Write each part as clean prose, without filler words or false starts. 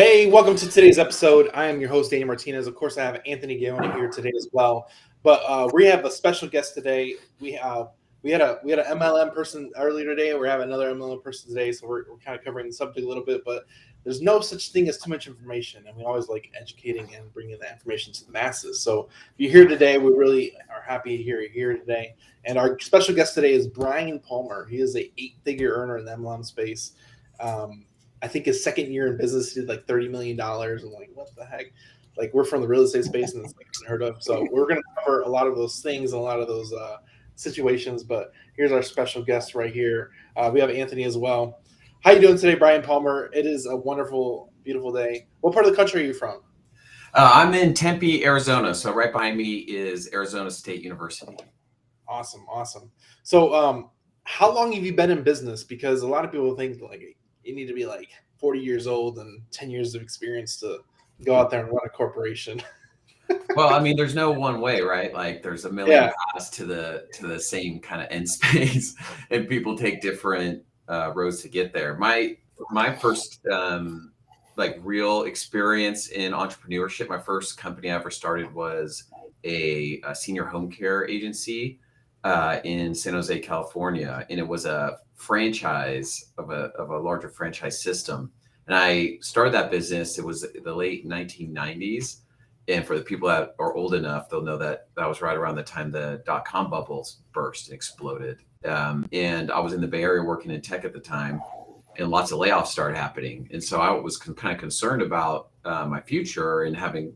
Hey, welcome to today's episode. I am your host, Danny Martinez. Of course, I have Anthony Gaona here today as well. But we have a special guest today. We had an MLM person earlier today. We're having another MLM person today, so we're kind of covering the subject a little bit. But there's no such thing as too much information, and we always like educating and bringing that information to the masses. So if you're here today, we really are happy to hear you here today. And our special guest today is Brian Palmer. He is a 8-figure earner in the MLM space. I think his second year in business, he did like $30 million. I'm like, what the heck? Like, we're from the real estate space and it's like unheard of. So we're going to cover a lot of those things, a lot of those situations. But here's our special guest right here. We have Anthony as well. How you doing today, Brian Palmer? It is a wonderful, beautiful day. What part of the country are you from? I'm in Tempe, Arizona. So right behind me is Arizona State University. Awesome. So how long have you been in business? Because a lot of people think like you need to be like 40 years old and 10 years of experience to go out there and run a corporation. Well, I mean, there's no one way, right? Like there's a million paths to the same kind of end space, and people take different roads to get there. My first like real experience in entrepreneurship, my first company I ever started was a senior home care agency in San Jose, California, and it was a franchise of a larger franchise system. And I started that business. It was the late 1990s. And for the people that are old enough, they'll know that that was right around the time the dot-com bubbles burst and exploded. And I was in the Bay Area working in tech at the time, and lots of layoffs started happening. And so I was kind of concerned about my future and having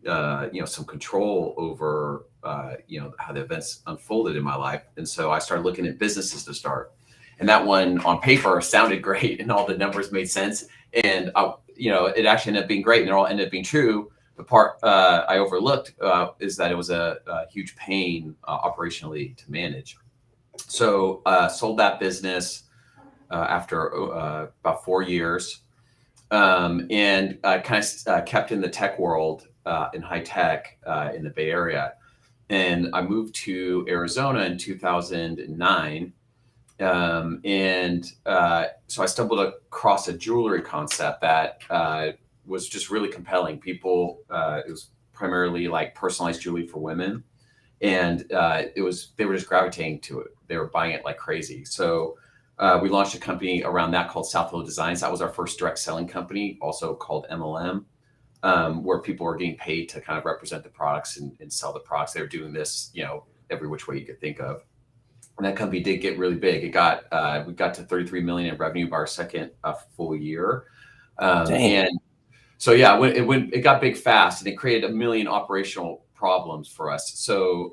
some control over how the events unfolded in my life. And so I started looking at businesses to start. And that one on paper sounded great and all the numbers made sense. And, it actually ended up being great and it all ended up being true. The part I overlooked is that it was a huge pain operationally to manage. So sold that business after about 4 years and kind of kept in the tech world in high tech in the Bay Area. And I moved to Arizona in 2009. So I stumbled across a jewelry concept that was just really compelling. People, it was primarily like personalized jewelry for women. And they were just gravitating to it. They were buying it like crazy. So we launched a company around that called South Hill Designs. That was our first direct selling company, also called MLM, where people were getting paid to kind of represent the products and sell the products. They were doing this, every which way you could think of. And that company did get really big. We got to 33 million in revenue by our second full year. And so, it got big fast, and it created a million operational problems for us. So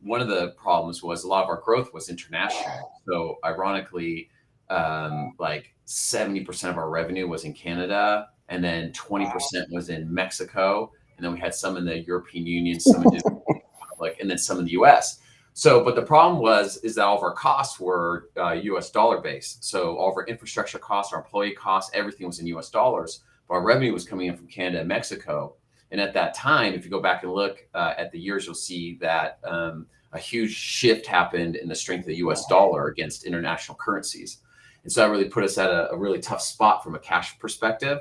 one of the problems was a lot of our growth was international. So ironically, like 70% of our revenue was in Canada, and then 20% was in Mexico. And then we had some in the European Union, some in the Republic, and then some in the US. So, but the problem is that all of our costs were US dollar based. So all of our infrastructure costs, our employee costs, everything was in US dollars. But our revenue was coming in from Canada and Mexico. And at that time, if you go back and look at the years, you'll see that a huge shift happened in the strength of the US dollar against international currencies. And so that really put us at a really tough spot from a cash perspective.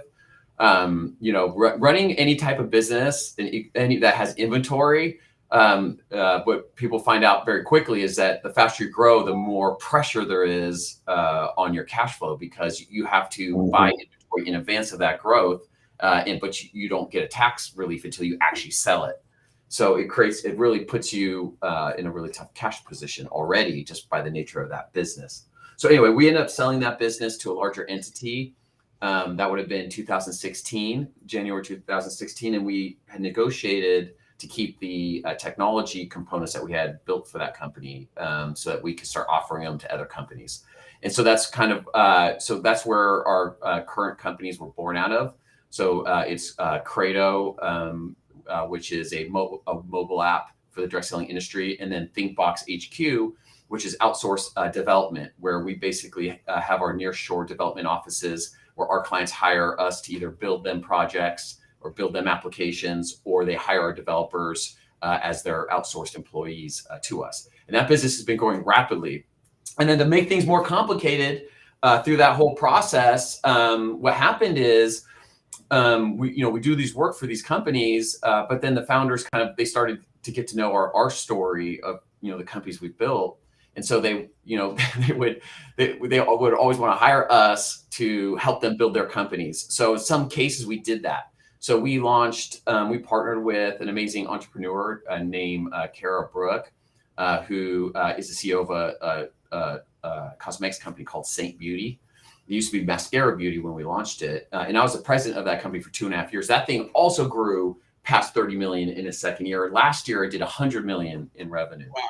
Running any type of business any that has inventory, what people find out very quickly is that the faster you grow, the more pressure there is on your cash flow, because you have to buy inventory in advance of that growth. But you don't get a tax relief until you actually sell it. So it really puts you in a really tough cash position already just by the nature of that business. So anyway, we ended up selling that business to a larger entity. That would have been January 2016. And we had negotiated to keep the technology components that we had built for that company so that we could start offering them to other companies. And so that's kind of, that's where our current companies were born out of. So it's Credo, which is a mobile app for the direct selling industry, and then ThinkBox HQ, which is outsourced development, where we basically have our nearshore development offices where our clients hire us to either build them projects or build them applications, or they hire our developers as their outsourced employees to us. And that business has been growing rapidly. And then to make things more complicated through that whole process, what happened is we do these work for these companies, but then the founders they started to get to know our story of, the companies we've built. And so they would always want to hire us to help them build their companies. So in some cases we did that. So we partnered with an amazing entrepreneur named Kara Brooke, who is the CEO of a cosmetics company called Saint Beauty. It used to be Mascara Beauty when we launched it. And I was the president of that company for 2.5 years. That thing also grew past 30 million in its second year. Last year, it did 100 million in revenue. Wow.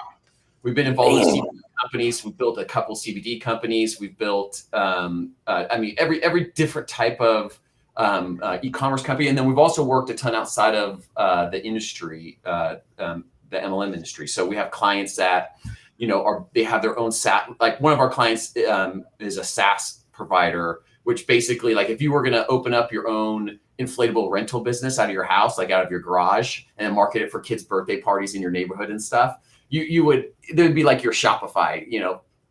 We've been involved with CBD companies. We've built a couple CBD companies. We've built, every different type of e-commerce company. And then we've also worked a ton outside of the industry, the MLM industry. So we have clients that, they have their own SaaS. Like one of our clients is a SaaS provider, which basically, like if you were going to open up your own inflatable rental business out of your house, like out of your garage, and market it for kids' birthday parties in your neighborhood and stuff, there'd be like your Shopify,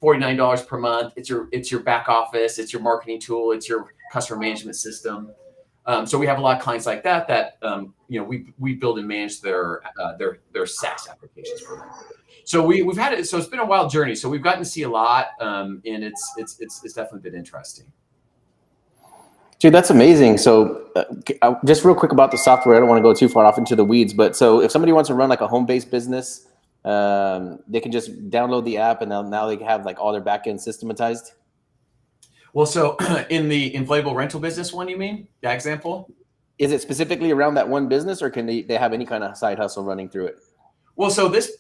$49 per month. It's your back office, it's your marketing tool, it's your customer management system. So we have a lot of clients like that we build and manage their SaaS applications for them. So we've had it. So it's been a wild journey. So we've gotten to see a lot, and it's definitely been interesting. Dude, that's amazing. So just real quick about the software. I don't want to go too far off into the weeds, but so if somebody wants to run like a home-based business, they can just download the app and now they have like all their backend systematized. Well, so in the inflatable rental business one, you mean that example? Is it specifically around that one business, or can they have any kind of side hustle running through it? Well, so this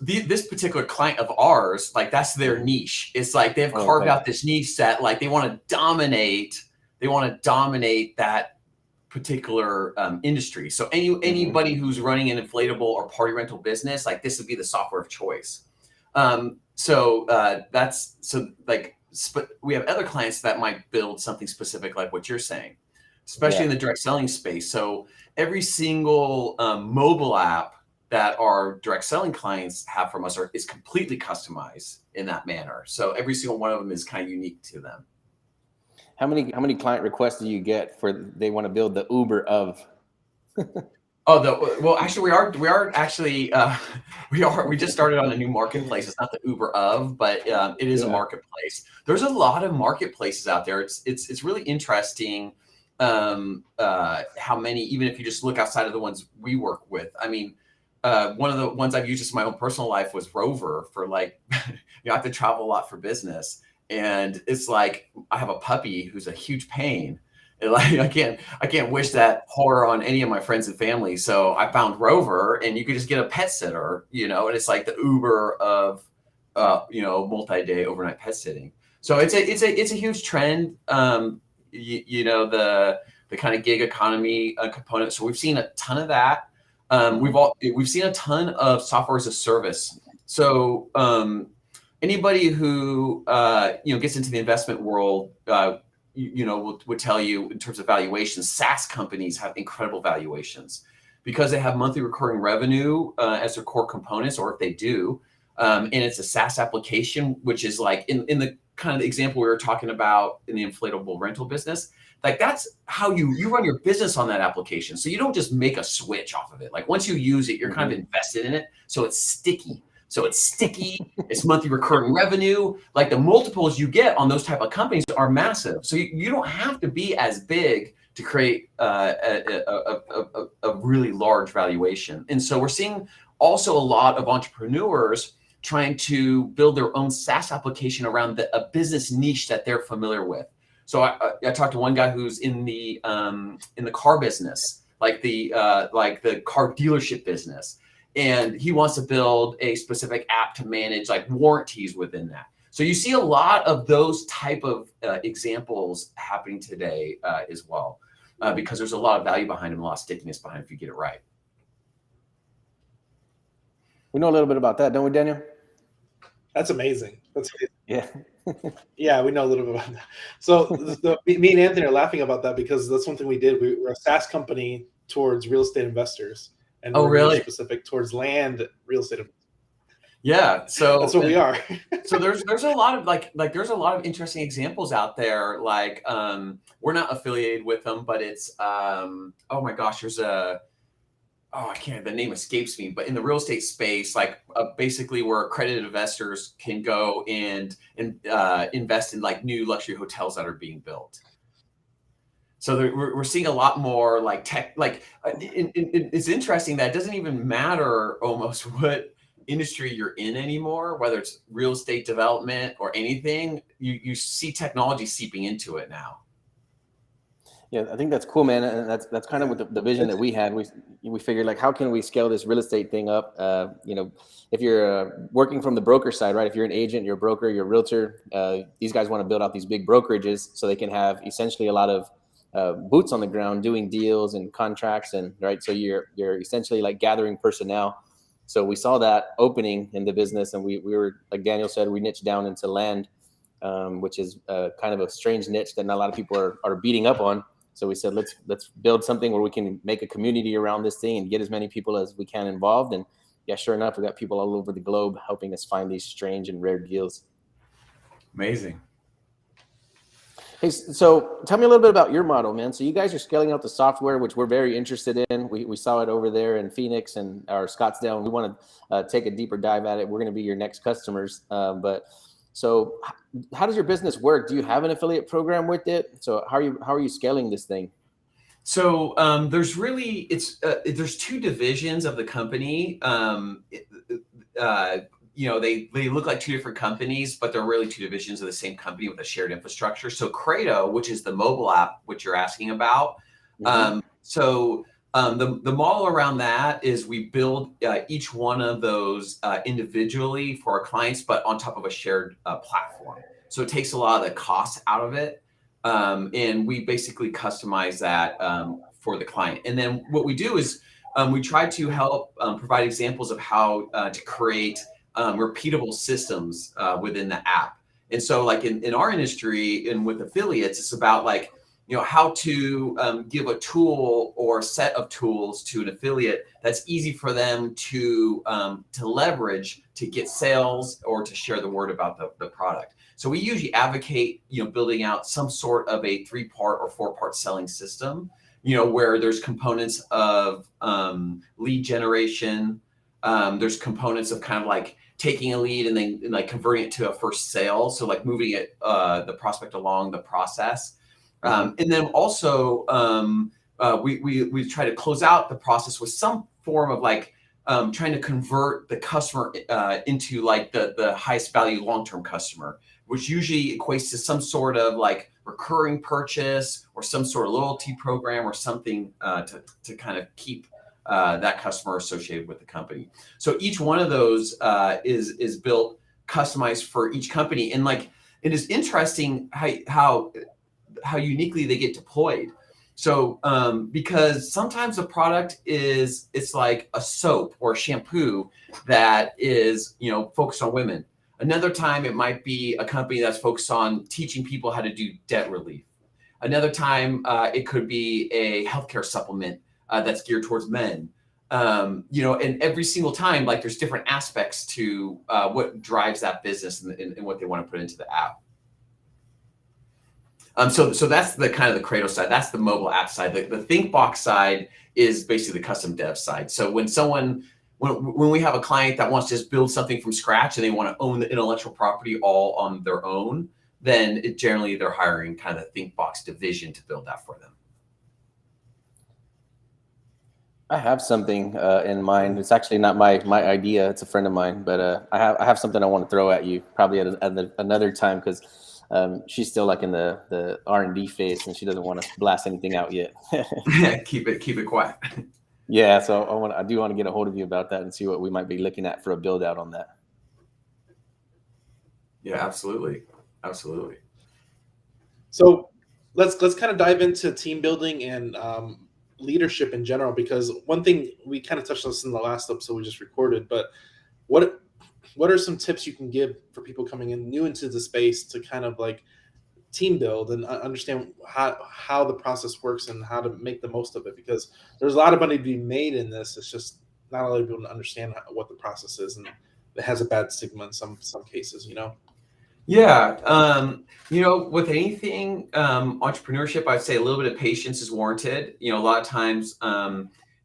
particular client of ours, like that's their niche. It's like they've carved out this niche that like they want to dominate. They want to dominate that particular industry. So anybody who's running an inflatable or party rental business, like this would be the software of choice. We have other clients that might build something specific like what you're saying, especially in the direct selling space. So every single mobile app that our direct selling clients have from us is completely customized in that manner. So every single one of them is kind of unique to them. How many client requests do you get for they want to build the Uber of? Well, actually, we just started on a new marketplace. It's not the Uber of, but it is a marketplace. There's a lot of marketplaces out there. It's really interesting how many, even if you just look outside of the ones we work with. I mean, one of the ones I've used just in my own personal life was Rover for like, I have to travel a lot for business. And it's like, I have a puppy who's a huge pain. And like, I can't wish that horror on any of my friends and family. So I found Rover, and you could just get a pet sitter, and it's like the Uber of, multi-day overnight pet sitting. So it's a huge trend. The kind of gig economy component. So we've seen a ton of that. We've seen a ton of software as a service. So anybody who gets into the investment world, would tell you in terms of valuations, SaaS companies have incredible valuations because they have monthly recurring revenue as their core components, or if they do, and it's a SaaS application, which is like in the kind of example we were talking about in the inflatable rental business. Like that's how you run your business on that application. So you don't just make a switch off of it. Like once you use it, you're kind of invested in it. So it's sticky. It's monthly recurring revenue. Like the multiples you get on those type of companies are massive. So you don't have to be as big to create a really large valuation. And so we're seeing also a lot of entrepreneurs trying to build their own SaaS application around a business niche that they're familiar with. So I talked to one guy who's in the car business, like the car dealership business. And he wants to build a specific app to manage like warranties within that. So you see a lot of those type of examples happening today as well, because there's a lot of value behind them, a lot of stickiness behind it if you get it right. We know a little bit about that, don't we, Daniel? That's amazing. Yeah. Yeah, we know a little bit about that. So me and Anthony are laughing about that because that's one thing we did. We're a SaaS company towards real estate investors. And really specific towards land real estate. Yeah. So That's what we are. So there's a lot of there's a lot of interesting examples out there. Like we're not affiliated with them, but it's oh my gosh, there's a I can't, the name escapes me, but in the real estate space, like basically where accredited investors can go and invest in like new luxury hotels that are being built. So we're seeing a lot more like tech, like it's interesting that it doesn't even matter almost what industry you're in anymore, whether it's real estate development or anything, you see technology seeping into it now. Yeah, I think that's cool, man, and that's kind of what the vision that we had. We figured like, how can we scale this real estate thing up? You know, if you're working from the broker side, right? If you're an agent, you're a broker, you're a realtor. These guys want to build out these big brokerages so they can have essentially a lot of boots on the ground doing deals and contracts, and right. So you're essentially like gathering personnel. So we saw that opening in the business, and we were, like Daniel said, we niched down into land, which is kind of a strange niche that not a lot of people are beating up on. So we said, let's build something where we can make a community around this thing and get as many people as we can involved. And yeah, sure enough, we got people all over the globe helping us find these strange and rare deals. Amazing. Hey, so tell me a little bit about your model, man. So you guys are scaling out the software, which we're very interested in. We saw it over there in Phoenix and our Scottsdale, and we want to take a deeper dive at it. We're going to be your next customers. So how does your business work? Do you have an affiliate program with it? So how are you scaling this thing? So there's really there's two divisions of the company. You know, they look like two different companies, but they're really two divisions of the same company with a shared infrastructure. So Credo, which is the mobile app, which you're asking about. Mm-hmm. The model around that is we build each one of those individually for our clients, but on top of a shared platform. So it takes a lot of the costs out of it. And we basically customize that for the client. And then what we do is we try to help provide examples of how to create repeatable systems within the app. And so like in our industry and with affiliates, it's about like, you know, how to give a tool or a set of tools to an affiliate that's easy for them to leverage to get sales or to share the word about the product. So we usually advocate, you know, building out some sort of a 3-part or 4-part selling system, you know, where there's components of lead generation. There's components of kind of like taking a lead and then like converting it to a first sale. So like moving it, the prospect along the process. And then also we try to close out the process with some form of like trying to convert the customer into like the highest value long-term customer, which usually equates to some sort of like recurring purchase or some sort of loyalty program or something to kind of keep that customer associated with the company. So each one of those is built customized for each company, and like it is interesting how uniquely they get deployed. So because sometimes a product it's like a soap or a shampoo that is, you know, focused on women. Another time it might be a company that's focused on teaching people how to do debt relief. Another time it could be a healthcare supplement that's geared towards men. You know, and every single time, like there's different aspects to what drives that business and what they want to put into the app. So that's the kind of the Credo side. That's the mobile app side. The ThinkBox side is basically the custom dev side. So when we have a client that wants to just build something from scratch and they want to own the intellectual property all on their own, then generally they're hiring kind of the ThinkBox division to build that for them. I have something in mind. It's actually not my idea. It's a friend of mine, but I have something I want to throw at you probably at another time, because she's still like in the R&D phase and she doesn't want to blast anything out yet. Keep it quiet. Yeah, so I do want to get a hold of you about that and see what we might be looking at for a build out on that. Yeah, absolutely. So let's kind of dive into team building and leadership in general, because one thing we kind of touched on this in the last episode we just recorded, but what are some tips you can give for people coming in new into the space to kind of like team build and understand how the process works and how to make the most of it? Because there's a lot of money to be made in this. It's just not a lot of people to understand what the process is, and has a bad stigma in some cases, Yeah. With anything, entrepreneurship, I'd say a little bit of patience is warranted. A lot of times,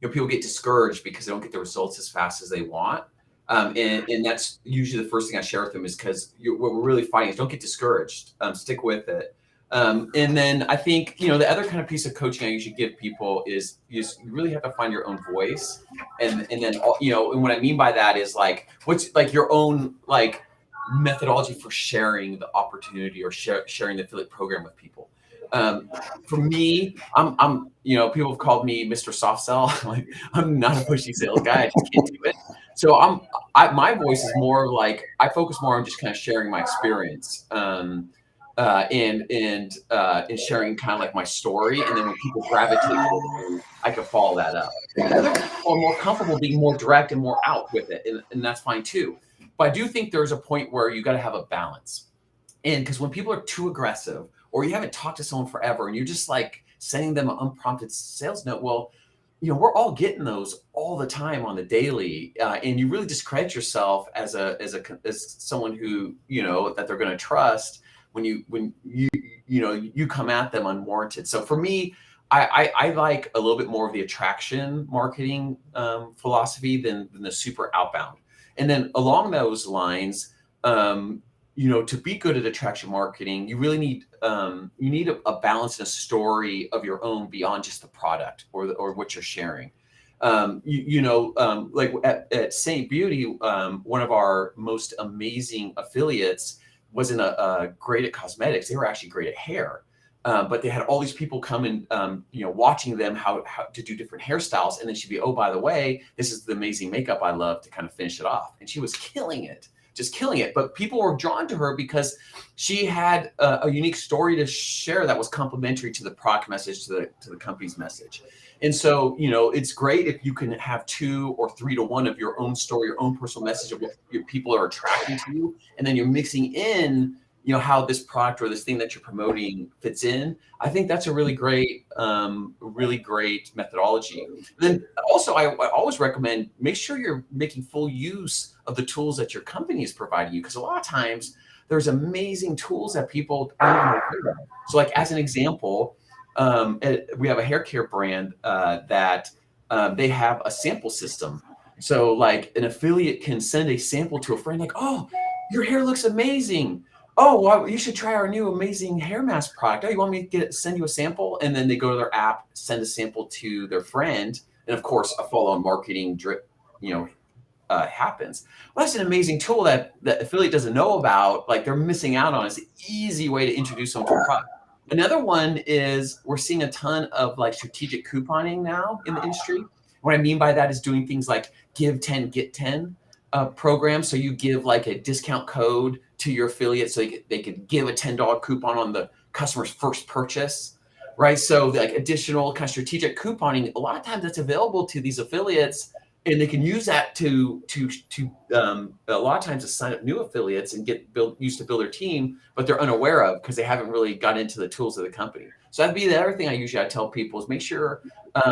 people get discouraged because they don't get the results as fast as they want. And that's usually the first thing I share with them is because what we're really fighting is don't get discouraged. Stick with it. And then I think, the other kind of piece of coaching I usually give people is you really have to find your own voice. And then, and what I mean by that is like, what's like your own, like, methodology for sharing the opportunity or sharing the affiliate program with people. For me, I'm people have called me Mr. Soft Sell. Like, I'm not a pushy sales guy. I just can't do it. So my voice is more like I focus more on just kind of sharing my experience, and sharing kind of like my story. And then when people gravitate to it, I can follow that up. Other people are more comfortable being more direct and more out with it, and that's fine too. But I do think there's a point where you got to have a balance. And because when people are too aggressive or you haven't talked to someone forever and you're just like sending them an unprompted sales note, well, we're all getting those all the time on the daily. And you really discredit yourself as someone who, that they're going to trust when you come at them unwarranted. So for me, I like a little bit more of the attraction marketing philosophy than the super outbound. And then along those lines, to be good at attraction marketing, you really need a balance and a story of your own beyond just the product or what you're sharing. Like at Saint Beauty, one of our most amazing affiliates wasn't great at cosmetics. They were actually great at hair. But they had all these people come and, watching them how to do different hairstyles. And then she'd be, oh, by the way, this is the amazing makeup I love to kind of finish it off. And she was killing it, just killing it. But people were drawn to her because she had a unique story to share that was complementary to the product message, to the company's message. And so, it's great if you can have 2 or 3 to 1 of your own story, your own personal message of what your people are attracting to you. And then you're mixing in how this product or this thing that you're promoting fits in. I think that's a really great methodology. And then also, I always recommend make sure you're making full use of the tools that your company is providing you, because a lot of times there's amazing tools that people aren't even aware of. So, like as an example, we have a hair care brand that they have a sample system. So, like an affiliate can send a sample to a friend, like, "Oh, your hair looks amazing. Oh, well, you should try our new amazing hair mask product. Oh, you want me to send you a sample?" And then they go to their app, send a sample to their friend. And of course, a follow-on marketing drip, happens. Well, that's an amazing tool that the affiliate doesn't know about. Like they're missing out on. It's an easy way to introduce them to a product. Another one is we're seeing a ton of like strategic couponing now in the industry. What I mean by that is doing things like give 10, get 10 program. So you give like a discount code to your affiliate so they could give a $10 coupon on the customer's first purchase, right? So like additional kind of strategic couponing, a lot of times that's available to these affiliates, and they can use that to a lot of times to sign up new affiliates and used to build their team, but they're unaware of because they haven't really got into the tools of the company. So that'd be the other thing I tell people is make sure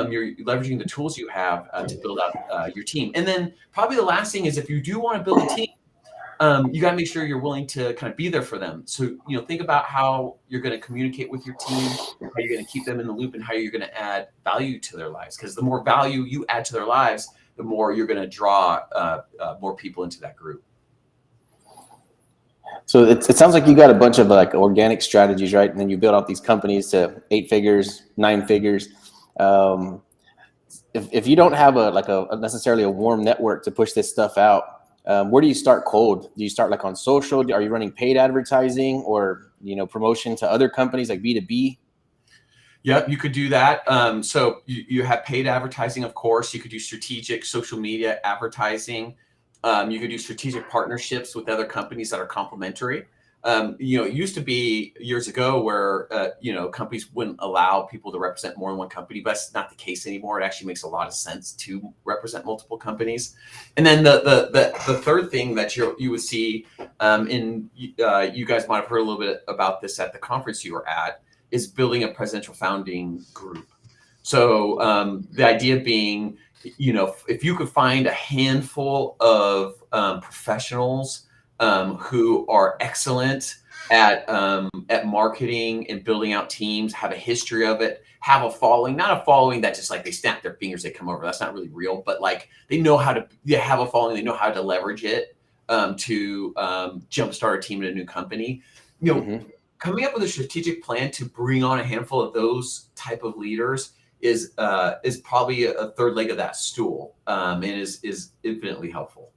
you're leveraging the tools you have to build out your team. And then probably the last thing is if you do want to build a team, you got to make sure you're willing to kind of be there for them. So, think about how you're going to communicate with your team, how you're going to keep them in the loop, and how you're going to add value to their lives. Because the more value you add to their lives, the more you're going to draw more people into that group. So it sounds like you got a bunch of like organic strategies, right? And then you build out these companies to 8 figures, 9 figures. If you don't have a necessarily a warm network to push this stuff out, where do you start cold? Do you start like on social? Are you running paid advertising or promotion to other companies like B2B? Yep, you could do that. So you have paid advertising, of course. You could do strategic social media advertising. You could do strategic partnerships with other companies that are complementary. It used to be years ago where, companies wouldn't allow people to represent more than one company, but that's not the case anymore. It actually makes a lot of sense to represent multiple companies. And then the third thing that you would see, you guys might have heard a little bit about this at the conference you were at, is building a presidential founding group. So the idea being, if you could find a handful of professionals who are excellent at marketing and building out teams, have a history of it, have a following, not a following that just like they snap their fingers, they come over. That's not really real, but like they know how to have a following, they know how to leverage it to jumpstart a team in a new company. Coming up with a strategic plan to bring on a handful of those type of leaders is probably a third leg of that stool, and is infinitely helpful.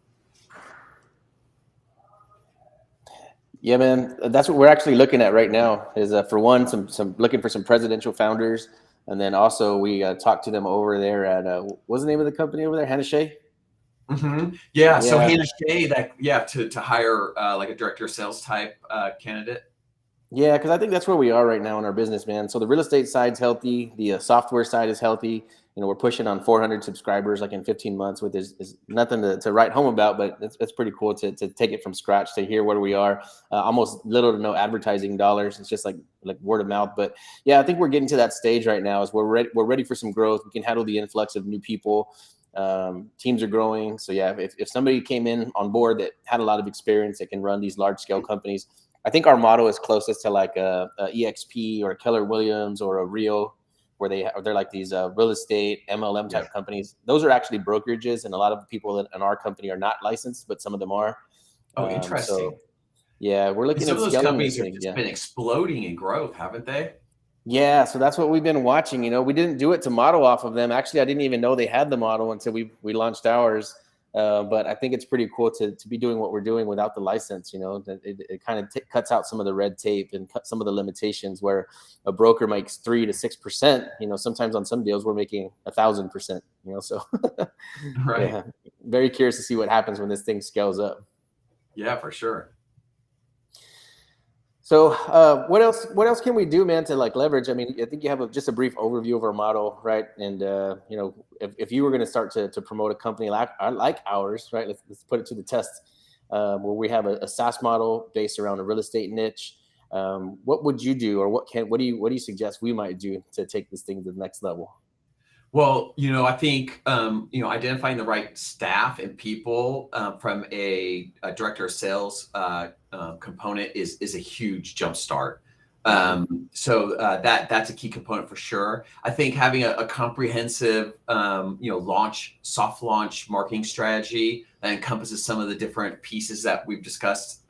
Yeah, man, that's what we're actually looking at right now. Is for one, some looking for some presidential founders, and then also we talked to them over there at what's the name of the company over there, Hannah Shea? Yeah. So Hannah Shea, to hire like a director of sales type candidate. Yeah, because I think that's where we are right now in our business, man. So the real estate side's healthy, the software side is healthy. We're pushing on 400 subscribers like in 15 months, which is nothing to write home about, but it's pretty cool to take it from scratch, to hear where we are. Almost little to no advertising dollars. It's just like word of mouth. But yeah, I think we're getting to that stage right now. Is we're ready for some growth. We can handle the influx of new people. Teams are growing. So yeah, if somebody came in on board that had a lot of experience that can run these large scale companies, I think our model is closest to like a EXP or a Keller Williams or a Rio, where they're like these real estate MLM type companies. Those are actually brokerages, and a lot of the people in our company are not licensed, but some of them are. Oh, interesting. So yeah, we're looking at some of those scaling companies this have thing. just been exploding in growth, haven't they? Yeah, so that's what we've been watching. We didn't do it to model off of them. Actually, I didn't even know they had the model until we launched ours. But I think it's pretty cool to be doing what we're doing without the license. It kind of cuts out some of the red tape and some of the limitations where a broker makes 3 to 6%. Sometimes on some deals we're making 1,000%. So right. Yeah, very curious to see what happens when this thing scales up. Yeah, for sure. So what else can we do, man, to like leverage? I mean, I think you have just a brief overview of our model, right? And if you were going to start to promote a company like ours, right? Let's put it to the test, where we have a SaaS model based around a real estate niche. What would you do, or what do you suggest we might do to take this thing to the next level? Well, I think identifying the right staff and people from a director of sales component is a huge jump start. So that's a key component for sure. I think having a comprehensive soft launch marketing strategy that encompasses some of the different pieces that we've discussed,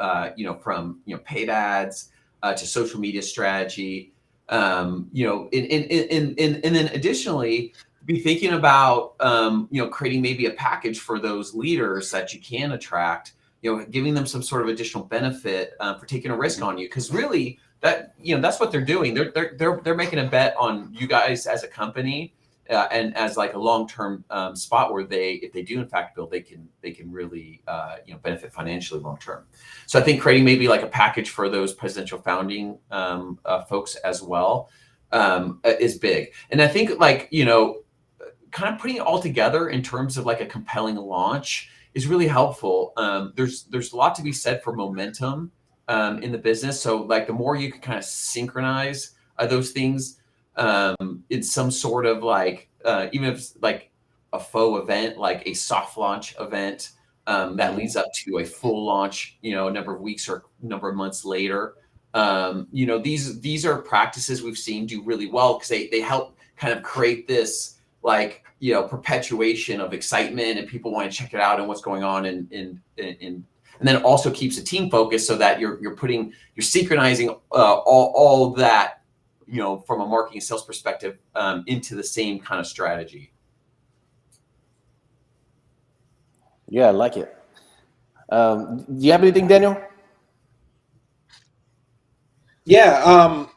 from paid ads to social media strategy, and then additionally, be thinking about creating maybe a package for those leaders that you can attract, giving them some sort of additional benefit for taking a risk on you, because really that's what they're doing. They're making a bet on you guys as a company, and as like a long-term spot where if they do in fact build, they can really benefit financially long-term. So I think creating maybe like a package for those presidential founding folks as well is big. And I think kind of putting it all together in terms of like a compelling launch is really helpful. There's a lot to be said for momentum in the business. So like the more you can kind of synchronize those things in some sort of even if it's like a faux event, like a soft launch event that leads up to a full launch, a number of weeks or number of months later. These are practices we've seen do really well because they help kind of create this perpetuation of excitement, and people want to check it out and what's going on, and then it also keeps the team focused so that you're synchronizing all of that, from a marketing and sales perspective into the same kind of strategy. Yeah, I like it. Do you have anything, Daniel? Yeah, I'm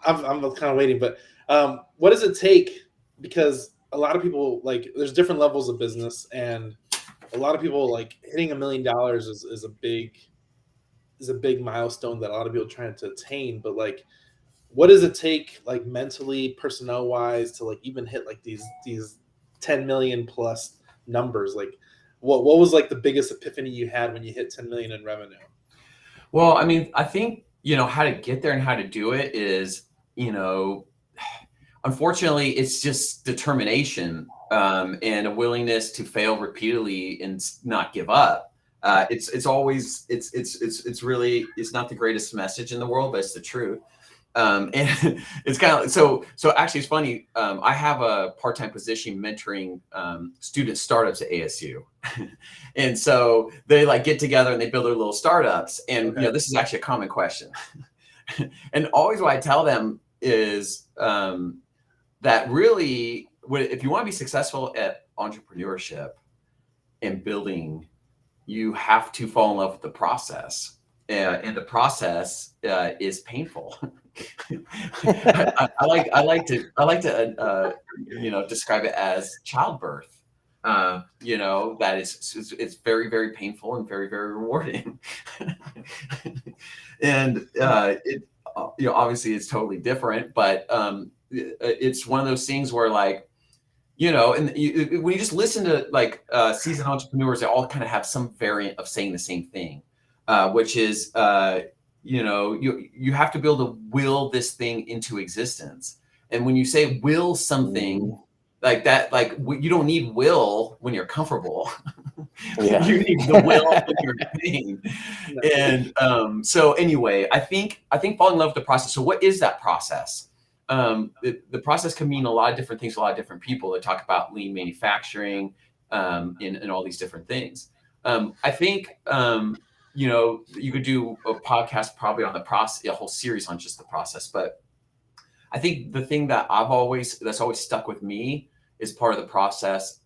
kind of waiting, but what does it take? Because a lot of people, there's different levels of business, and a lot of people hitting $1 million is a big milestone that a lot of people are trying to attain. But what does it take, mentally, personnel wise, to even hit these 10 million plus numbers? What was the biggest epiphany you had when you hit 10 million in revenue? Well, I mean, I think how to get there and how to do it is, unfortunately, it's just determination and a willingness to fail repeatedly and not give up. It's always it's really, it's not the greatest message in the world, but it's the truth. And it's kind of so actually it's funny. I have a part-time position mentoring student startups at ASU. And so they like get together and they build their little startups. And you know, this is actually a common question. And always what I tell them is that really, if you want to be successful at entrepreneurship and building, you have to fall in love with the process. And the process is painful. I like to you know, describe it as childbirth. You know, that it's very, very painful and very, very rewarding. And it, you know, obviously it's totally different, but it's one of those things where, like, you know, and when you just listen to like seasoned entrepreneurs, they all kind of have some variant of saying the same thing, which is, you know, you have to be able to will this thing into existence. And when you say will something like that, like you don't need will when you're comfortable. You need the will when you're in pain. And so anyway, I think falling in love with the process. So what is that process? The process can mean a lot of different things to a lot of different people. They talk about lean manufacturing and all these different things. I think, you know, you could do a podcast probably on the process, a whole series on just the process. But I think the thing that that's always stuck with me is part of the process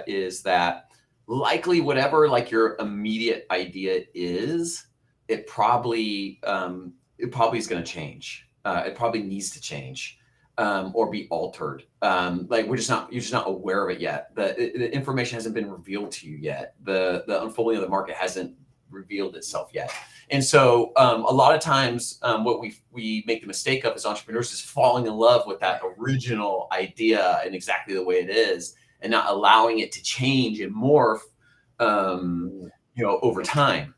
is that likely whatever like your immediate idea is, it probably is going to change. It probably needs to change or be altered. Like you're just not aware of it yet. The information hasn't been revealed to you yet. The unfolding of the market hasn't revealed itself yet. And so a lot of times what we make the mistake of as entrepreneurs is falling in love with that original idea and exactly the way it is, and not allowing it to change and morph, you know, over time.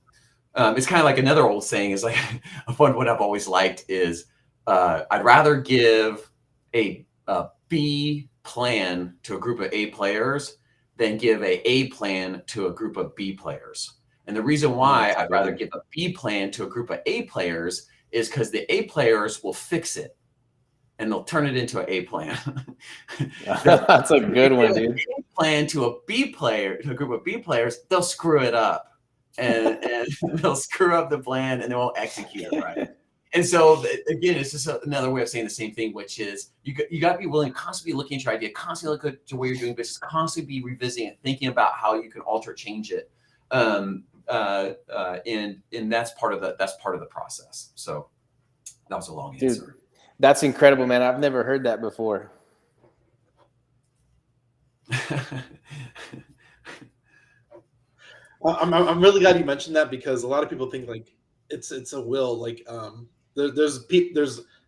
It's kind of like another old saying is like, what I've always liked is, I'd rather give a B plan to a group of A players than give a plan to a group of B players. And the reason why I'd rather give a B plan to a group of A players is because the A players will fix it and they'll turn it into an A plan. That's a good one, dude. A plan to a group of B players, they'll screw it up and they'll screw up the plan and they won't execute it right. And so again, it's just another way of saying the same thing, which is you got to be willing to constantly look into your idea, constantly look at the way you're doing business, constantly be revisiting it, thinking about how you can alter, change it. And that's part of the process. So that was a long answer. Dude, that's incredible, man. I've never heard that before. I'm really glad you mentioned that, because a lot of people think like it's a will. Like there's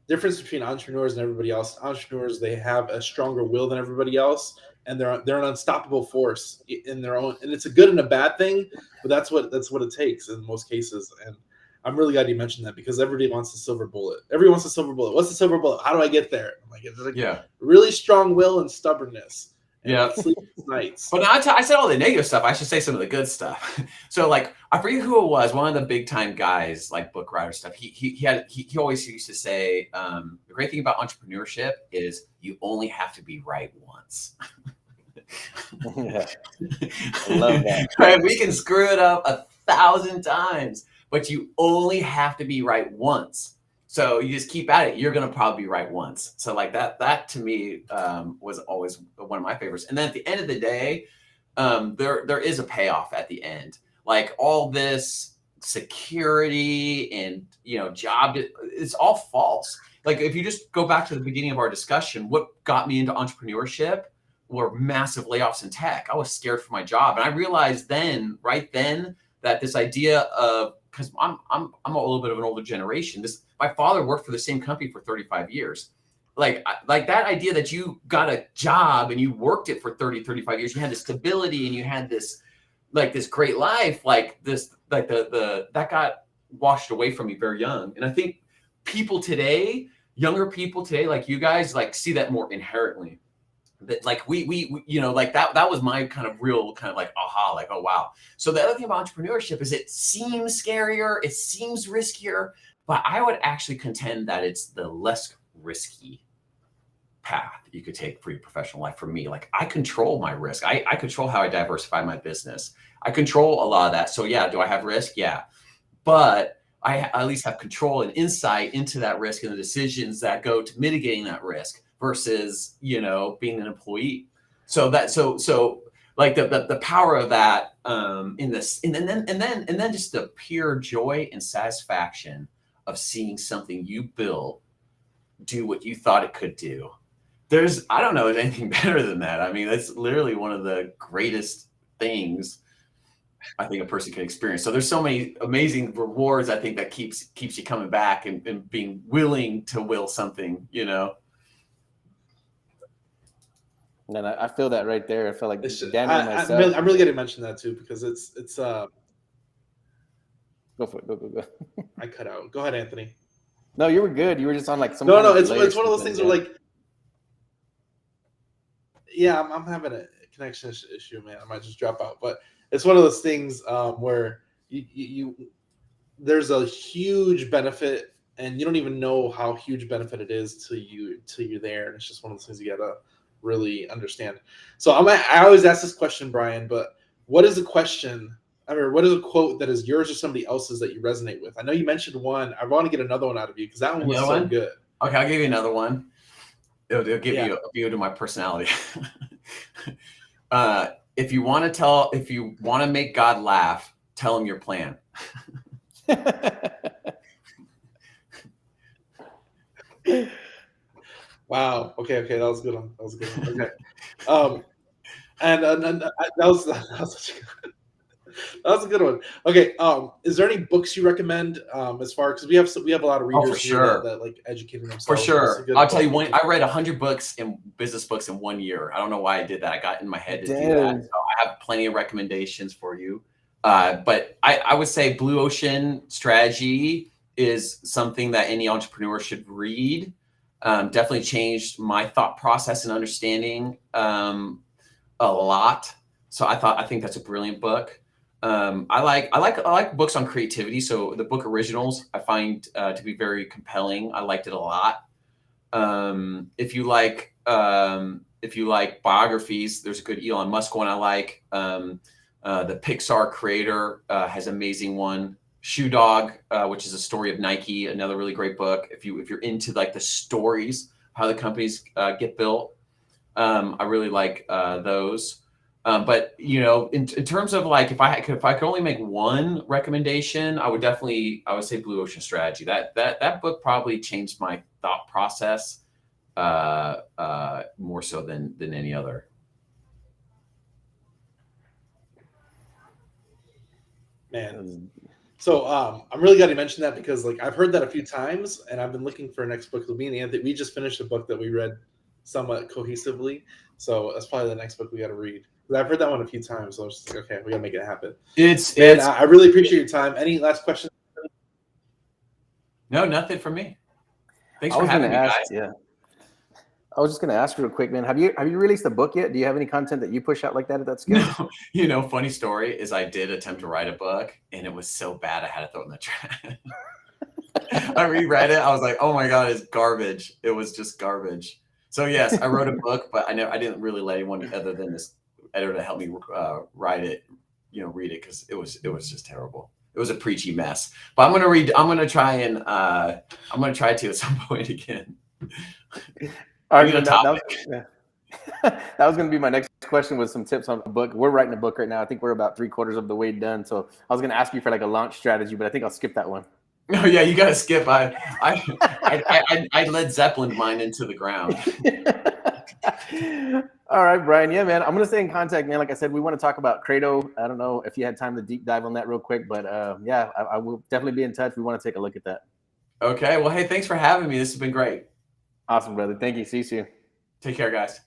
difference between entrepreneurs and everybody else. Entrepreneurs, they have a stronger will than everybody else, and they're an unstoppable force in their own. And it's a good and a bad thing, but that's what it takes in most cases. And I'm really glad you mentioned that, because everybody wants the silver bullet. Everyone wants the silver bullet. What's the silver bullet? How do I get there? I'm like, it's like really strong will and stubbornness. And sleepless nights. But I said all the negative stuff. I should say some of the good stuff. So like, I forget who it was. One of the big time guys, like book writer stuff. He always used to say, the great thing about entrepreneurship is you only have to be right once. Yeah. I love that. Right? We can screw it up 1,000 times, but you only have to be right once. So you just keep at it. You're going to probably be right once. So like that to me was always one of my favorites. And then at the end of the day, there is a payoff at the end. Like all this security and, you know, job, it's all false. Like if you just go back to the beginning of our discussion, what got me into entrepreneurship were massive layoffs in tech. I was scared for my job. And I realized right then that this idea of, because I'm a little bit of an older generation. My father worked for the same company for 35 years. Like that idea that you got a job and you worked it for 30, 35 years, you had the stability and you had this great life, that got washed away from me very young. And I think people today younger people today, like you guys, like see that more inherently. That like we you know, like that was my kind of real kind of like aha, like, oh wow. So the other thing about entrepreneurship is it seems scarier, it seems riskier, but I would actually contend that it's the less risky path you could take for your professional life. For me, like I control my risk. I control how I diversify my business. I control a lot of that. So yeah, do I have risk? Yeah. But I at least have control and insight into that risk and the decisions that go to mitigating that risk versus, you know, being an employee. So like the power of that in this, and then just the pure joy and satisfaction of seeing something you built do what you thought it could do. I don't know anything better than that. I mean, that's literally one of the greatest things I think a person can experience. So there's so many amazing rewards, I think, that keeps you coming back and being willing to will something, you know. And I feel that right there. I feel like Daniel and myself. I'm really going to mention that too, because it's go for it. Go. I cut out. Go ahead, Anthony. No, you were good. You were just on like some. No, it's one of those things where like, yeah, I'm having a connection issue, man. I might just drop out, but it's one of those things where you there's a huge benefit, and you don't even know how huge benefit it is till you're there, and it's just one of those things you gotta really understand. So I always ask this question, Brian, but what is a question? I mean, what is a quote that is yours or somebody else's that you resonate with? I know you mentioned one. I want to get another one out of you because that one was so good. Okay, I'll give you another one. It'll give you a view to my personality. If you want to make God laugh, tell him your plan. Wow. Okay. That was a good one. Okay. And that was a good one. Okay. Is there any books you recommend as far, because we have a lot of readers here that like educating themselves. For sure. I'll tell you one. I read 100 business books in 1 year. I don't know why I did that. I got in my head to do that. So I have plenty of recommendations for you. But I would say Blue Ocean Strategy is something that any entrepreneur should read. Definitely changed my thought process and understanding a lot. So I think that's a brilliant book. I like books on creativity. So the book Originals I find to be very compelling. I liked it a lot. If you like biographies, there's a good Elon Musk one I like. The Pixar creator has an amazing one. Shoe Dog, which is a story of Nike, another really great book. If you're into like the stories, how the companies get built, I really like those. But you know, in terms of like, if I could only make one recommendation, I would say Blue Ocean Strategy. That book probably changed my thought process more so than any other. Man. So I'm really glad you mentioned that, because like I've heard that a few times, and I've been looking for a next book. Me and Anthony, we just finished a book that we read somewhat cohesively, so that's probably the next book we got to read. I've heard that one a few times, so I was just like, okay, we gotta make it happen. I really appreciate your time. Any last questions? No, nothing from me. Thanks for having me, guys. Yeah. I was just going to ask real quick, man. Have you released a book yet? Do you have any content that you push out like that at that scale? No. You know, funny story is I did attempt to write a book, and it was so bad I had to throw it in the trash. I reread it. I was like, oh my God, it's garbage. It was just garbage. So yes, I wrote a book, but I didn't really let anyone other than this editor to help me write it, read it, because it was just terrible. It was a preachy mess. But I'm gonna try to at some point again. All right, that was going to be my next question, with some tips on a book. We're writing a book right now. I think we're about 3/4 of the way done. So I was going to ask you for like a launch strategy, but I think I'll skip that one. Oh yeah, you got to skip. I Led Zeppelin mine into the ground. All right, Brian. Yeah, man. I'm going to stay in contact, man. Like I said, we want to talk about Credo. I don't know if you had time to deep dive on that real quick, but yeah, I will definitely be in touch. We want to take a look at that. Okay. Well, hey, thanks for having me. This has been great. Awesome, brother. Thank you. See you soon. Take care, guys.